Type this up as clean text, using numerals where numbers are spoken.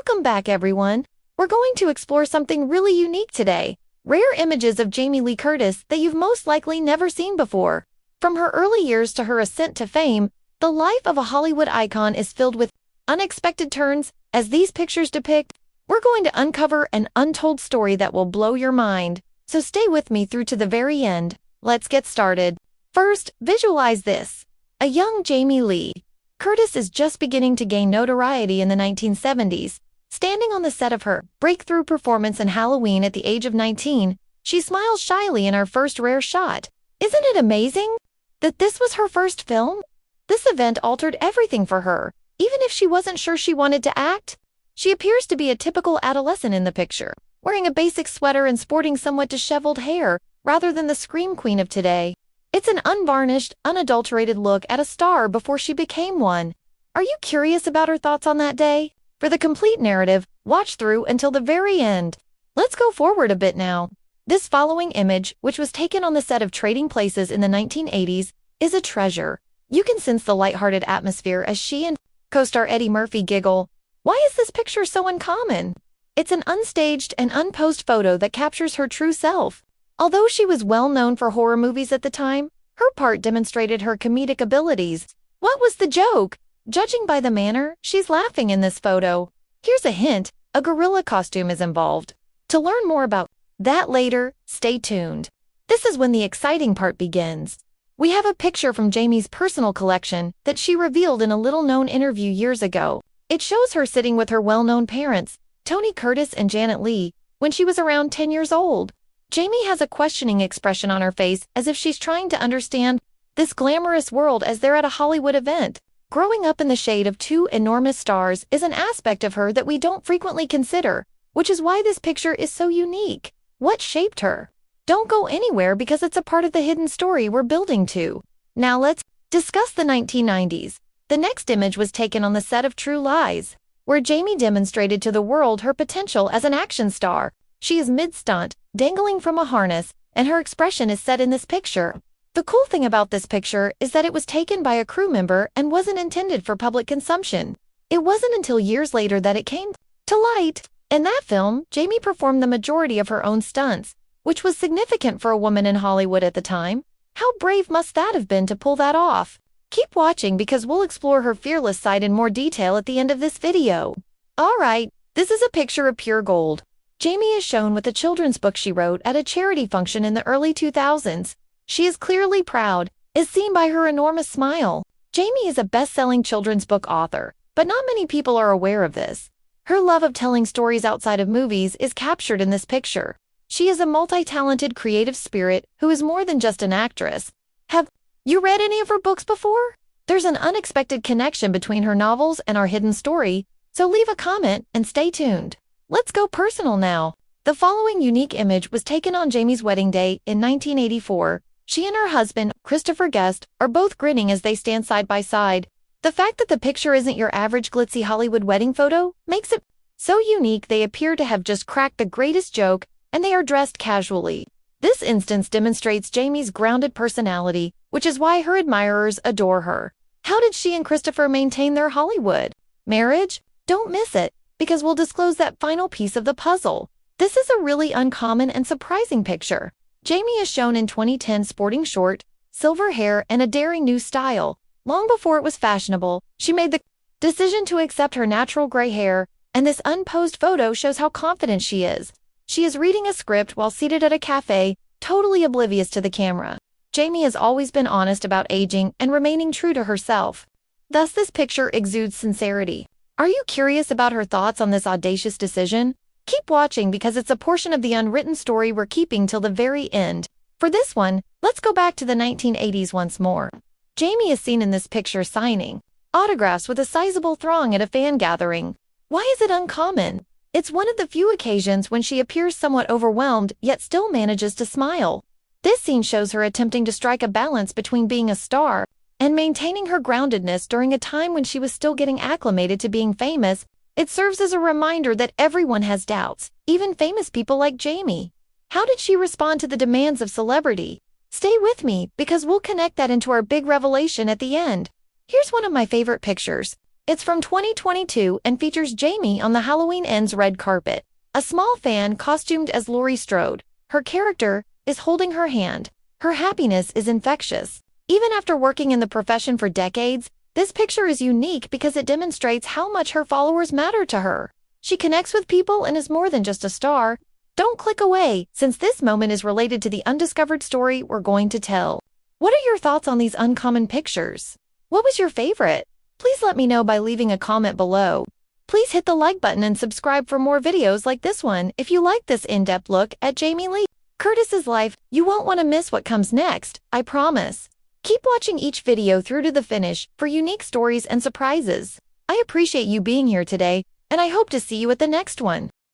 Welcome back, everyone. We're going to explore something really unique today. Rare images of Jamie Lee Curtis that you've most likely never seen before. From her early years to her ascent to fame, the life of a Hollywood icon is filled with unexpected turns. As these pictures depict, we're going to uncover an untold story that will blow your mind. So stay with me through to the very end. Let's get started. First, visualize this. A young Jamie Lee Curtis is just beginning to gain notoriety in the 1970s. Standing on the set of her breakthrough performance in Halloween at the age of 19, she smiles shyly in her first rare shot. Isn't it amazing that this was her first film? This event altered everything for her, even if she wasn't sure she wanted to act. She appears to be a typical adolescent in the picture, wearing a basic sweater and sporting somewhat disheveled hair, rather than the scream queen of today. It's an unvarnished, unadulterated look at a star before she became one. Are you curious about her thoughts on that day? For the complete narrative, watch through until the very end. Let's go forward a bit now. This following image, which was taken on the set of Trading Places in the 1980s, is a treasure. You can sense the lighthearted atmosphere as she and co-star Eddie Murphy giggle. Why is this picture so uncommon? It's an unstaged and unposed photo that captures her true self. Although she was well known for horror movies at the time, her part demonstrated her comedic abilities. What was the joke? Judging by the manner she's laughing in this photo, here's a hint: a gorilla costume is involved. To learn more about that later, stay tuned. This is when the exciting part begins. We have a picture from Jamie's personal collection that she revealed in a little-known interview years ago. It shows her sitting with her well-known parents, Tony Curtis and Janet Leigh, when she was around 10 years old. Jamie has a questioning expression on her face as if she's trying to understand this glamorous world as they're at a Hollywood event. Growing up in the shade of two enormous stars is an aspect of her that we don't frequently consider, which is why this picture is so unique. What shaped her? Don't go anywhere because it's a part of the hidden story we're building to. Now let's discuss the 1990s. The next image was taken on the set of True Lies, where Jamie demonstrated to the world her potential as an action star. She is mid-stunt, dangling from a harness, and her expression is set in this picture. The cool thing about this picture is that it was taken by a crew member and wasn't intended for public consumption. It wasn't until years later that it came to light. In that film, Jamie performed the majority of her own stunts, which was significant for a woman in Hollywood at the time. How brave must that have been to pull that off? Keep watching because we'll explore her fearless side in more detail at the end of this video. Alright, this is a picture of pure gold. Jamie is shown with a children's book she wrote at a charity function in the early 2000s. She is clearly proud, as seen by her enormous smile. Jamie is a best-selling children's book author, but not many people are aware of this. Her love of telling stories outside of movies is captured in this picture. She is a multi-talented creative spirit who is more than just an actress. Have you read any of her books before? There's an unexpected connection between her novels and our hidden story, so leave a comment and stay tuned. Let's go personal now. The following unique image was taken on Jamie's wedding day in 1984. She and her husband, Christopher Guest, are both grinning as they stand side by side. The fact that the picture isn't your average glitzy Hollywood wedding photo makes it so unique. They appear to have just cracked the greatest joke, and they are dressed casually. This instance demonstrates Jamie's grounded personality, which is why her admirers adore her. How did she and Christopher maintain their Hollywood marriage? Don't miss it, because we'll disclose that final piece of the puzzle. This is a really uncommon and surprising picture. Jamie is shown in 2010 sporting short, silver hair, and a daring new style. Long before it was fashionable, she made the decision to accept her natural gray hair, and this unposed photo shows how confident she is. She is reading a script while seated at a cafe, totally oblivious to the camera. Jamie has always been honest about aging and remaining true to herself. Thus, this picture exudes sincerity. Are you curious about her thoughts on this audacious decision? Keep watching because it's a portion of the unwritten story we're keeping till the very end. For this one, let's go back to the 1980s once more. Jamie is seen in this picture signing autographs with a sizable throng at a fan gathering. Why is it uncommon? It's one of the few occasions when she appears somewhat overwhelmed yet still manages to smile. This scene shows her attempting to strike a balance between being a star and maintaining her groundedness during a time when she was still getting acclimated to being famous. It serves as a reminder that everyone has doubts, even famous people like Jamie. How did she respond to the demands of celebrity? Stay with me because we'll connect that into our big revelation at the end. Here's one of my favorite pictures. It's from 2022 and features Jamie on the Halloween Ends red carpet. A small fan costumed as Laurie Strode. Her character is holding her hand. Her happiness is infectious. Even after working in the profession for decades, this picture is unique because it demonstrates how much her followers matter to her. She connects with people and is more than just a star. Don't click away, since this moment is related to the undiscovered story we're going to tell. What are your thoughts on these uncommon pictures? What was your favorite? Please let me know by leaving a comment below. Please hit the like button and subscribe for more videos like this one if you like this in-depth look at Jamie Lee Curtis's life. You won't want to miss what comes next, I promise. Keep watching each video through to the finish for unique stories and surprises. I appreciate you being here today, and I hope to see you at the next one.